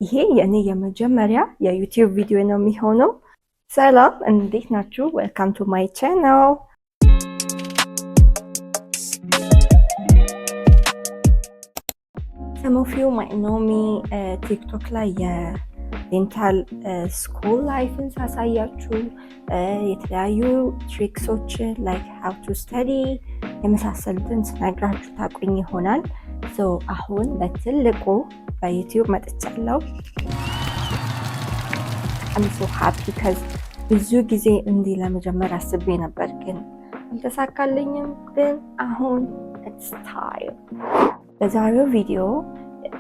ይሄ የኔ የመጀመሪያ የዩቲዩብ ቪዲዮ ነው የሚሆነው። ሰላም እንዴት ናችሁ? ዌልካም ቱ ማይ ቻናል። some of you might know me ቲክቶክ ላይ የዴንታል ስኩል ላይፍን ሳሳያችሁ የተለያዩ ትሪክሶችን ላይክ ሃው ቱ ስተዲ የመሳሰሉትን ስነግራችሁ ታቁኝ ይሆናል። አሁን በትልቁ በዩቲዩብ መጥቻለሁ። I'm so happy because ብዙ ጊዜ እንዲህ ለመጀመር አስቤ ነበር ግን አልተሳካልኝም። ግን አሁን it's time። በዛሬው ቪዲዮ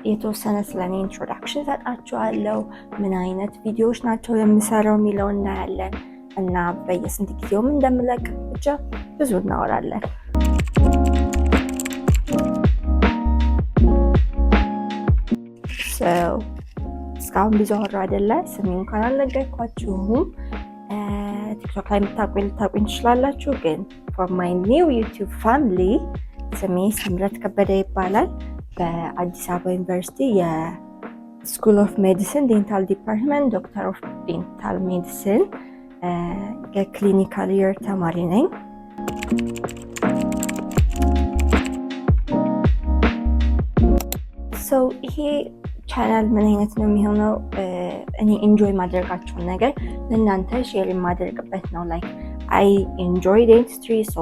የተወሰነ ስለኔ ኢንትሮዳክሽን ሰጣችኋለሁ። ምን አይነት ቪዲዮዎች ናቸው የምሰራው የሚለውን እናያለን እና በየስንት ጊዜውም እንደምለቅ ብቻ ብዙ እናወራለን። እስካሁን ብዙ አወራ አይደለ? ስሜን እንኳን አልነገርኳችሁም። ቲክቶክ ላይ ልታቁኝ ትችላላችሁ፣ ግን for my new YouTube family ስሜ ስምረት ከበደ ይባላል። በአዲስ አበባ ዩኒቨርሲቲ የስኩል ኦፍ ሜዲሲን ዴንታል ዲፓርትመንት ዶክተር ኦፍ ዴንታል ሜዲሲን የክሊኒካል ይር ተማሪ ነኝ። ይሄ ቻናል ምን አይነት ነው የሚሆነው? እኔ ኢንጆይ ማድረጋቸውን ነገር ለእናንተ ሼር የማደርግበት ነው። ላይክ አይ ኢንጆይ ዴንቲስትሪ ሶ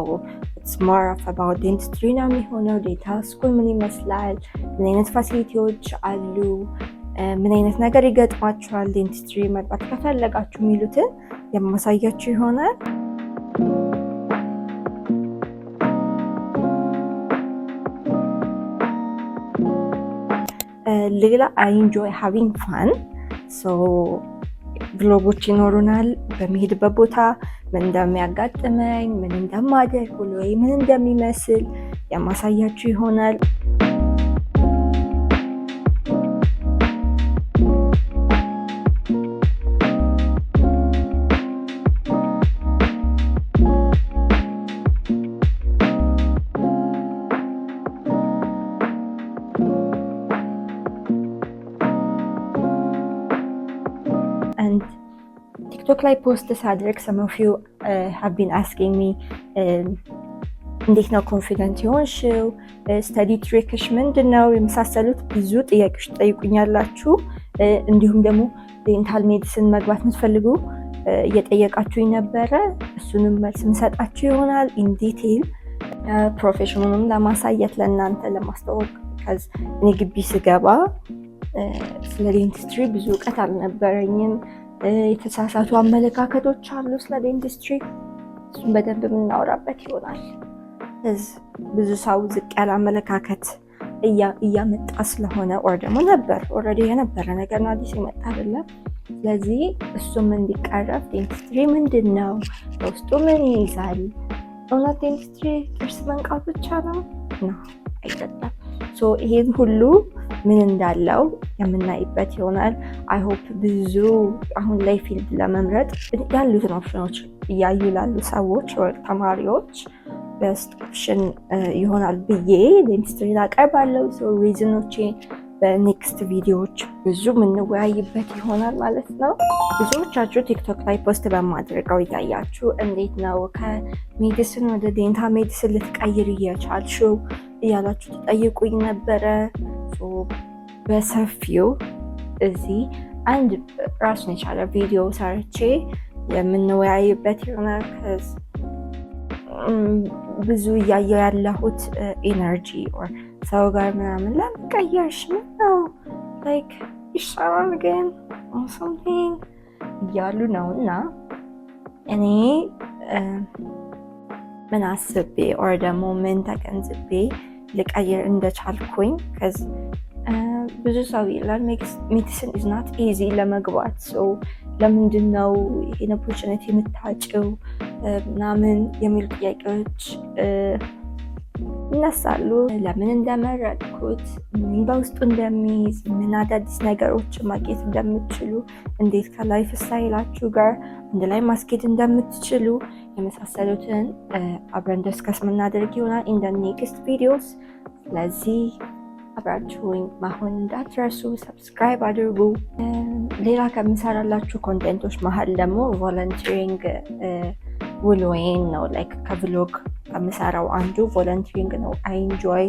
ኢትስ ሞር ኦፍ አባውት ዴንቲስትሪ ነው የሚሆነው። ዴንታል ስኩል ምን ይመስላል፣ ምን አይነት ፋሲሊቲዎች አሉ፣ ምን አይነት ነገር ይገጥማችኋል ዴንቲስትሪ መግባት ከፈለጋችሁ የሚሉትን የማሳያችሁ ይሆናል። ሌላ አይ ኢንጆይ ሃቪንግ ፋን ብሎጎች ይኖሩናል። በሚሄድበት ቦታ ምን እንደሚያጋጥመኝ፣ ምን እንደማደርግ፣ ውሎዬ ምን እንደሚመስል የማሳያችሁ ይሆናል። ቲክቶክ ላይ ፖስት ሳደርግ some of you have been asking me እንዴት ነው ኮንፊደንት የሆንሽው፣ ስተዲ ትሪክሽ ምንድን ነው የመሳሰሉት ብዙ ጥያቄዎች ትጠይቁኛላችሁ። እንዲሁም ደግሞ ዴንታል ሜዲሲን መግባት የምትፈልጉ እየጠየቃችሁኝ ነበረ። እሱንም መልስ ምሰጣችሁ ይሆናል ኢን ዲቴይል ፕሮፌሽኑንም ለማሳየት ለእናንተ ለማስተዋወቅ። ከዚ እኔ ግቢ ስገባ ስለ ዴንቲስትሪ ብዙ እውቀት አልነበረኝም። የተሳሳቱ አመለካከቶች አሉ ስለ ዴንቲስትሪ፣ እሱን በደንብ የምናወራበት ይሆናል። ብዙ ሰው ዝቅ ያለ አመለካከት እያመጣ ስለሆነ ኦር ደግሞ ነበር ኦልሬዲ የነበረ ነገር ነው፣ አዲስ የመጣ አይደለም። ስለዚህ እሱም እንዲቀረፍ ዴንቲስትሪ ምንድን ነው፣ በውስጡ ምን ይይዛል፣ እውነት ዴንቲስትሪ ጥርስ መንቃት ብቻ ነው አይደለም። ይሄን ሁሉ ምን እንዳለው የምናይበት ይሆናል። አይ ሆፕ ብዙ አሁን ላይ ፊልድ ለመምረጥ ያሉትን ኦፕሽኖች እያዩ ላሉ ሰዎች ወይ ተማሪዎች ቤስት ኦፕሽን ይሆናል ብዬ ዴንቲስትሪ አቀርባለሁ። ሪዝኖቼ በኔክስት ቪዲዮዎች ብዙ የምንወያይበት ይሆናል ማለት ነው። ብዙዎቻችሁ ቲክቶክ ላይ ፖስት በማድረገው እያያችሁ እንዴት ነው ከሜዲሲን ወደ ዴንታል ሜዲሲን ልትቀይር እየቻልሽው እያላችሁ ትጠይቁኝ ነበረ። በሰፊው እዚህ አንድ ራሱን የቻለ ቪዲዮ ሰርቼ የምንወያይበት ይሆናል። ብዙ እያየው ያለሁት ኤነርጂ ኦር ሰው ጋር ምናምን ለመቀየርሽ ነው ላይክ ይሻላል ግን something እያሉ ነው እና እኔ ምን አስቤ ኦር ደግሞ ምን ተገንዝቤ ልቀይር እንደቻልኩኝ ከዚ ብዙ ሰው ይላል ሜዲሲን ኢዝ ናት ኢዚ ለመግባት ለምንድን ነው ይሄን ኦፖርቹኒቲ የምታጭው ምናምን የሚሉ ጥያቄዎች ይነሳሉ። ለምን እንደመረጥኩት፣ ምን በውስጡ እንደሚይዝ፣ ምን አዳዲስ ነገሮች ማግኘት እንደምትችሉ፣ እንዴት ከላይፍ ስታይላችሁ ጋር አንድ ላይ ማስኬድ እንደምትችሉ የመሳሰሉትን አብረን ዲስከስ የምናደርግ ይሆናል ኢን ዘ ኔክስት ቪዲዮስ። ስለዚህ አብራችሁኝ መሆን እንዳትረሱ፣ ሰብስክራይብ አድርጉ። ሌላ ከምሰራላችሁ ኮንቴንቶች መሀል ደግሞ ቮለንቲሪንግ ውሎዬን ነው። ላይክ ከቭሎግ ከምሰራው አንዱ ቮለንቲሪንግ ነው። አይ ኢንጆይ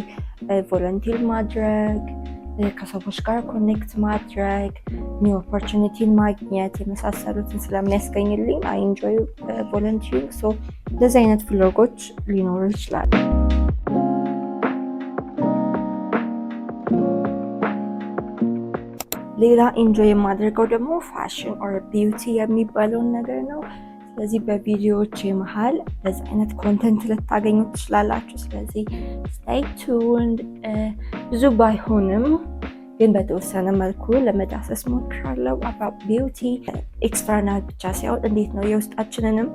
ቮለንቲር ማድረግ፣ ከሰዎች ጋር ኮኔክት ማድረግ፣ ኒው ኦፖርቹኒቲን ማግኘት የመሳሰሉትን ስለሚያስገኝልኝ አይ ኢንጆይ ቮለንቲሪንግ። ሶ እንደዚህ አይነት ቭሎጎች ሊኖሩ ይችላሉ። ሌላ ኢንጆይ የማደርገው ደግሞ ፋሽን ኦር ቢዩቲ የሚባለውን ነገር ነው። ስለዚህ በቪዲዮዎች መሀል በዚህ አይነት ኮንተንት ልታገኙ ትችላላችሁ። ስለዚህ ስቴይ ቱንድ። ብዙ ባይሆንም ግን በተወሰነ መልኩ ለመዳሰስ ሞክራለሁ። አባውት ቢዩቲ ኤክስተርናል ብቻ ሳይሆን እንዴት ነው የውስጣችንንም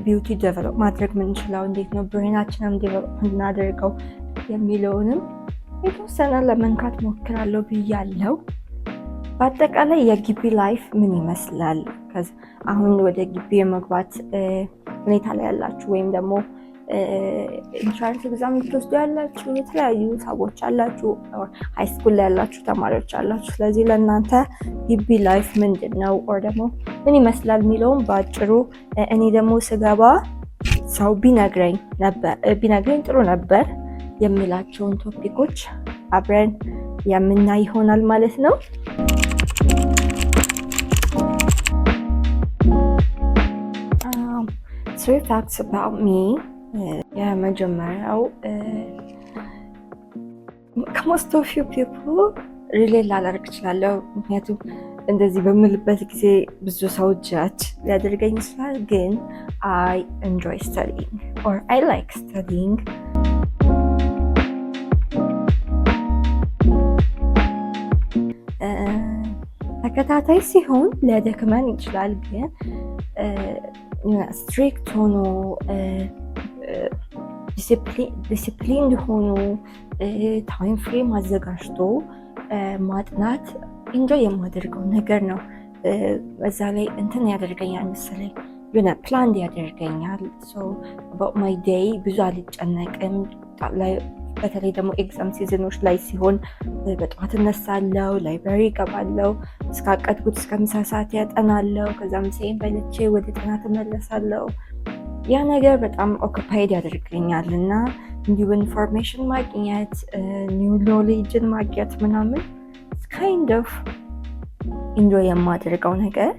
ቢዩቲ ዴቨሎፕ ማድረግ ምንችለው፣ እንዴት ነው ብሬናችንም ዴቨሎፕ እናደርገው የሚለውንም የተወሰነ ለመንካት ሞክራለሁ ብያለው። በአጠቃላይ የግቢ ላይፍ ምን ይመስላል? አሁን ወደ ግቢ የመግባት ሁኔታ ላይ ያላችሁ ወይም ደግሞ ኢንትራንስ ኤግዛም ልትወስዱ ያላችሁ የተለያዩ ሰዎች አላችሁ፣ ሃይስኩል ላይ ያላችሁ ተማሪዎች አላችሁ። ስለዚህ ለእናንተ ግቢ ላይፍ ምንድን ነው ኦር ደግሞ ምን ይመስላል የሚለውም በአጭሩ እኔ ደግሞ ስገባ ሰው ቢነግረኝ ጥሩ ነበር የሚላቸውን ቶፒኮች አብረን የምናይ ይሆናል ማለት ነው። Three facts about me. የመጀመሪያው ከሞስት ኦፍ ዩ ፒፕል ሪሌት ላላደርግ እችላለሁ፣ ምክንያቱም እንደዚህ በምልበት ጊዜ ብዙ ሰው ጃጅ ሊያደርገኝ ይችላል። ግን I enjoy studying or I like studying. ተከታታይ ሲሆን ሊያደክመን ይችላል። ግን ስትሪክት ሆኖ ዲሲፕሊን ሆኖ ታይም ፍሬም አዘጋጅቶ ማጥናት ኢንጆይ የማደርገው ነገር ነው። በዛ ላይ እንትን ያደርገኛል መሰለኝ የሆነ ፕላን ያደርገኛል። about my day ብዙ አልጨነቅም። በተለይ ደግሞ ኤግዛም ሲዝኖች ላይ ሲሆን በጠዋት እነሳለሁ፣ ላይብረሪ እገባለሁ፣ እስካቀድኩት እስከ ምሳ ሰዓት ያጠናለሁ። ከዛ ምሳዬን በልቼ ወደ ጥናት እመለሳለሁ። ያ ነገር በጣም ኦኩፓይድ ያደርገኛል እና እንዲሁ ኢንፎርሜሽን ማግኘት ኒው ኖሌጅን ማግኘት ምናምን ካይንድ ኦፍ ኢንጆይ የማደርገው ነገር።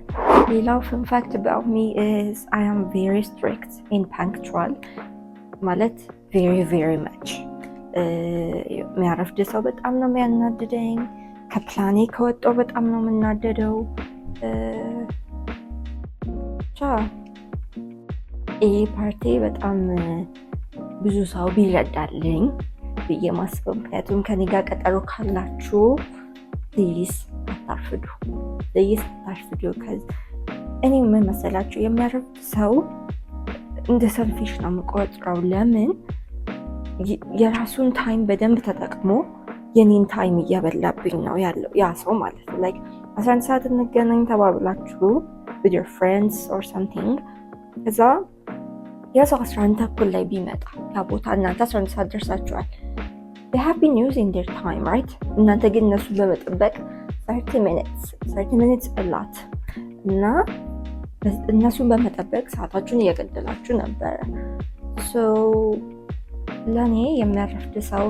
ሌላው ፈን ፋክት about me is I am very strict and punctual ማለት very much የሚያረፍድ ሰው በጣም ነው የሚያናድደኝ። ከፕላኔ ከወጣው በጣም ነው የምናደደው። ይሄ ፓርቲ በጣም ብዙ ሰው ቢረዳልኝ ብዬ ማስበው። ምክንያቱም ከኔ ጋር ቀጠሮ ካላችሁ ፕሊዝ አታርፍዱ። እኔ ምን መሰላችሁ የሚያረፍድ ሰው እንደ ሰልፊሽ ነው የምቆጥረው። ለምን የራሱን ታይም በደንብ ተጠቅሞ የኔን ታይም እያበላብኝ ነው ያለው ያ ሰው ማለት ነው። ላይክ 11 ሰዓት እንገናኝ ተባብላችሁ with your friends or something ከዛ ያ ሰው 11 ተኩል ላይ ቢመጣ ያ ቦታ እናንተ 11 ሰዓት ደርሳችኋል። they have been using their time right? እናንተ ግን እነሱ በመጠበቅ 30 minutes a lot እና እነሱን በመጠበቅ ሰዓታችሁን እየገደላችሁ ነበረ። ለእኔ የሚያረፍድ ሰው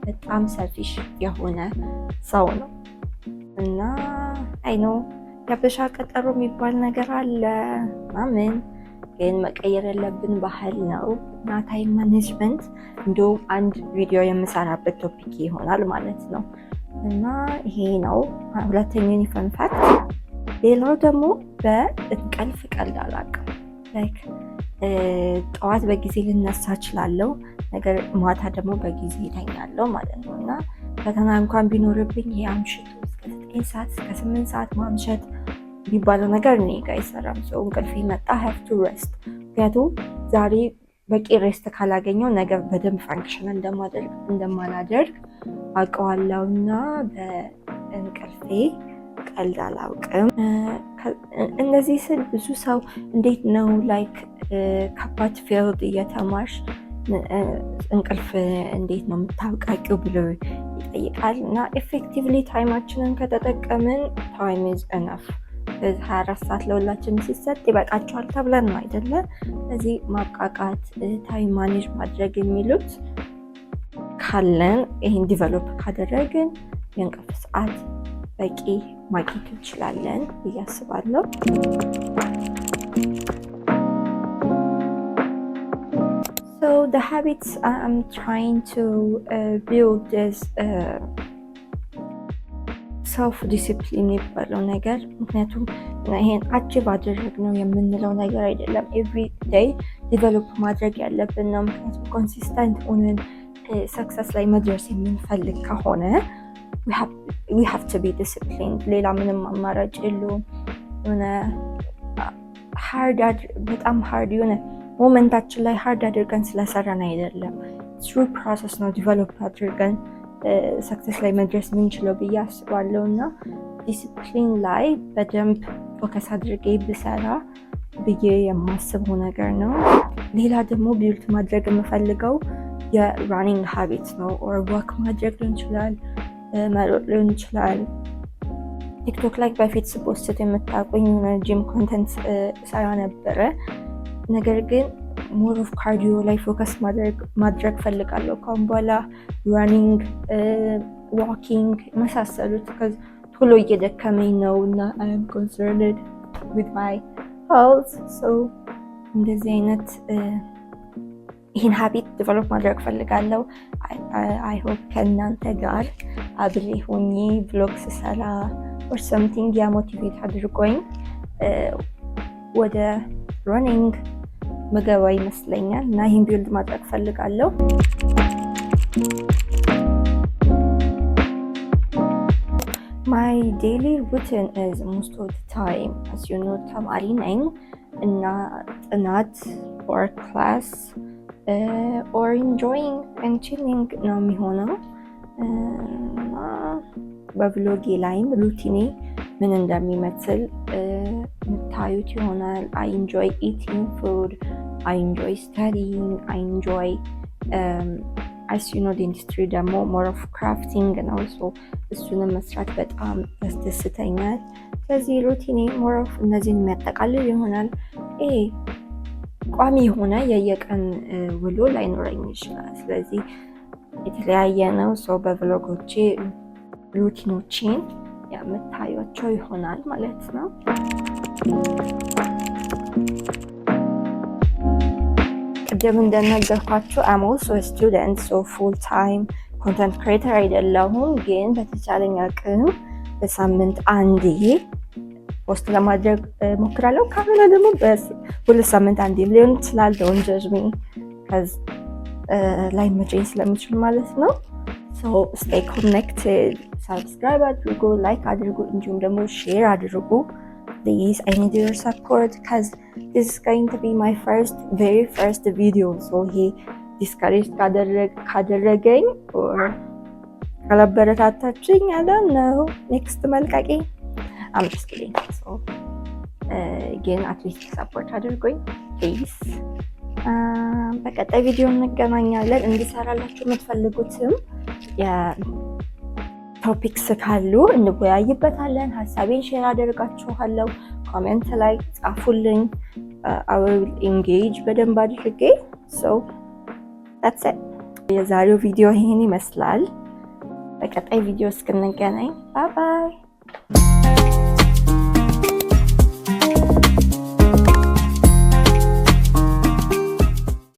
በጣም ሰልፊሽ የሆነ ሰው ነው እና አይ ነው የሀበሻ ቀጠሮ የሚባል ነገር አለ ምናምን፣ ግን መቀየር ያለብን ባህል ነው እና ታይም ማኔጅመንት እንዲሁም አንድ ቪዲዮ የምሰራበት ቶፒክ ይሆናል ማለት ነው። እና ይሄ ነው ሁለተኛው ፈን ፋክት። ሌላው ደግሞ በእንቅልፍ ቀልድ አላውቅም። ላይክ ጠዋት በጊዜ ልነሳ እችላለሁ፣ ነገር ማታ ደግሞ በጊዜ እተኛለሁ ማለት ነው። እና ፈተና እንኳን ቢኖርብኝ ይሄ አምሽቱ እስከ 9 ሰዓት እስከ 8 ሰዓት ማምሸት የሚባለው ነገር እኔ ጋር አይሰራም። ሰው እንቅልፍ መጣ have to rest። ምክንያቱም ዛሬ በቂ ሬስት ካላገኘው ነገር በደንብ ፋንክሽን እንደማላደርግ አውቀዋለሁ እና በእንቅልፌ ቀልድ አላውቅም። እነዚህ ስል ብዙ ሰው እንዴት ነው ላይክ ከባድ ፊልድ እየተማርሽ እንቅልፍ እንዴት ነው የምታውቃቂው ብሎ ይጠይቃል እና ኤፌክቲቭሊ ታይማችንን ከተጠቀምን ታይም ኢዝ ኢነፍ 24 ሰዓት ለሁላችን ሲሰጥ ይበቃቸዋል ተብለን ነው አይደለ? ስለዚህ ማብቃቃት፣ ታይም ማኔጅ ማድረግ የሚሉት ካለን ይህን ዲቨሎፕ ካደረግን የእንቅልፍ ሰዓት በቂ ማግኘት እንችላለን ብዬ አስባለሁ። So the habits I'm trying to build is ሰልፍ ዲሲፕሊን የሚባለው ነገር ምክንያቱም ይሄን አቺቭ አደረግነው የምንለው ነገር አይደለም። ኤቭሪ ዴይ ዲቨሎፕ ማድረግ ያለብን ነው። ምክንያቱም ኮንሲስተንት ሆነን ሰክሰስ ላይ መድረስ የምንፈልግ ከሆነ we have to be disciplined። ሌላ ምንም አማራጭ የለውም። የሆነ በጣም ሃርድ የሆነ ሞመንታችን ላይ ሃርድ አድርገን ስለሰራን አይደለም። ትሩ ፕሮሰስ ነው ዲቨሎፕ አድርገን ሰክሰስ ላይ መድረስ የምንችለው ብዬ አስባለሁ እና ዲሲፕሊን ላይ በደንብ ፎከስ አድርጌ ብሰራ ብዬ የማስበው ነገር ነው። ሌላ ደግሞ ቢልድ ማድረግ የምፈልገው የራኒንግ ሃቢት ነው። ኦር ወክ ማድረግ ሊሆን ይችላል፣ መሮጥ ሊሆን ይችላል። ቲክቶክ ላይ በፊት ስፖስት የምታውቁኝ ጂም ኮንተንት ሰራ ነበረ። ነገር ግን ሞር ኦፍ ካርዲዮ ላይ ፎከስ ማድረግ ፈልጋለሁ ካሁን በኋላ። ራኒንግ፣ ዋኪንግ መሳሰሉት ቶሎ እየደከመኝ ነው እና አይ አም ኮንሰርንድ ዊዝ ማይ ሄልዝ። ሶ እንደዚህ አይነት ይህን ሀቢት ዲቨሎፕ ማድረግ ፈልጋለሁ። አይ ሆፕ ከእናንተ ጋር አብሬ ሆኜ ቭሎግ ስሰራ ኦር ሰምቲንግ ያ ሞቲቬት አድርጎኝ ወደ ራኒንግ መገባ ይመስለኛል እና ይህን ቢልድ ማድረግ ፈልጋለሁ። My daily routine is most of the time, as you know, ተማሪ ነኝ እና ጥናት or class or enjoying and chilling ነው የሚሆነው። በቭሎጌ ላይም ሩቲኔ ምን እንደሚመስል የምታዩት ይሆናል። I enjoy eating food, I enjoy studying, I enjoy as you know the industry ደግሞ more of crafting ነው። so እሱንም መስራት በጣም ያስደስተኛል። ስለዚህ ሩቲኔ more of እነዚህን የሚያጠቃልል ይሆናል። ቋሚ የሆነ የየቀን ውሎ ላይኖረኝ ይችላል። ስለዚህ የተለያየ ነው። ሰው በቭሎጎቼ ሩቲኖቼን የምታዩቸው ይሆናል ማለት ነው። ቅድም እንደነገርኳችሁ I'm also a student, so full time content creator አይደለሁም፣ ግን በተቻለኝ አቅም በሳምንት አንዴ ፖስት ለማድረግ ሞክራለሁ። ካልሆነ ደግሞ በሁለት ሳምንት አንዴም ሊሆን ይችላል። don't judge me because ላይ መቼኝ ስለምችል ማለት ነው። so stay connected, subscribe አድርጉ፣ ላይክ አድርጉ፣ እንዲሁም ደግሞ ሼር አድርጉ። Please, I need your support because this is going to be my very first video. So he discouraged ካደረገኝ or ካላበረታታችኝ I don't know next መልቀቂ I'm just kidding. So again at least support አድርጉኝ please። በቀጣይ ቪዲዮ እንገናኛለን። እንድሰራላችሁ የምትፈልጉትም ቶፒክስ ካሉ እንወያይበታለን። ሀሳቤን ሼር አደርጋችኋለሁ። ኮሜንት ላይ ጻፉልኝ። I will engage በደንብ አድርጌ። so that's it። የዛሬው ቪዲዮ ይሄን ይመስላል። በቀጣይ ቪዲዮ እስክንገናኝ ባይ ባይ።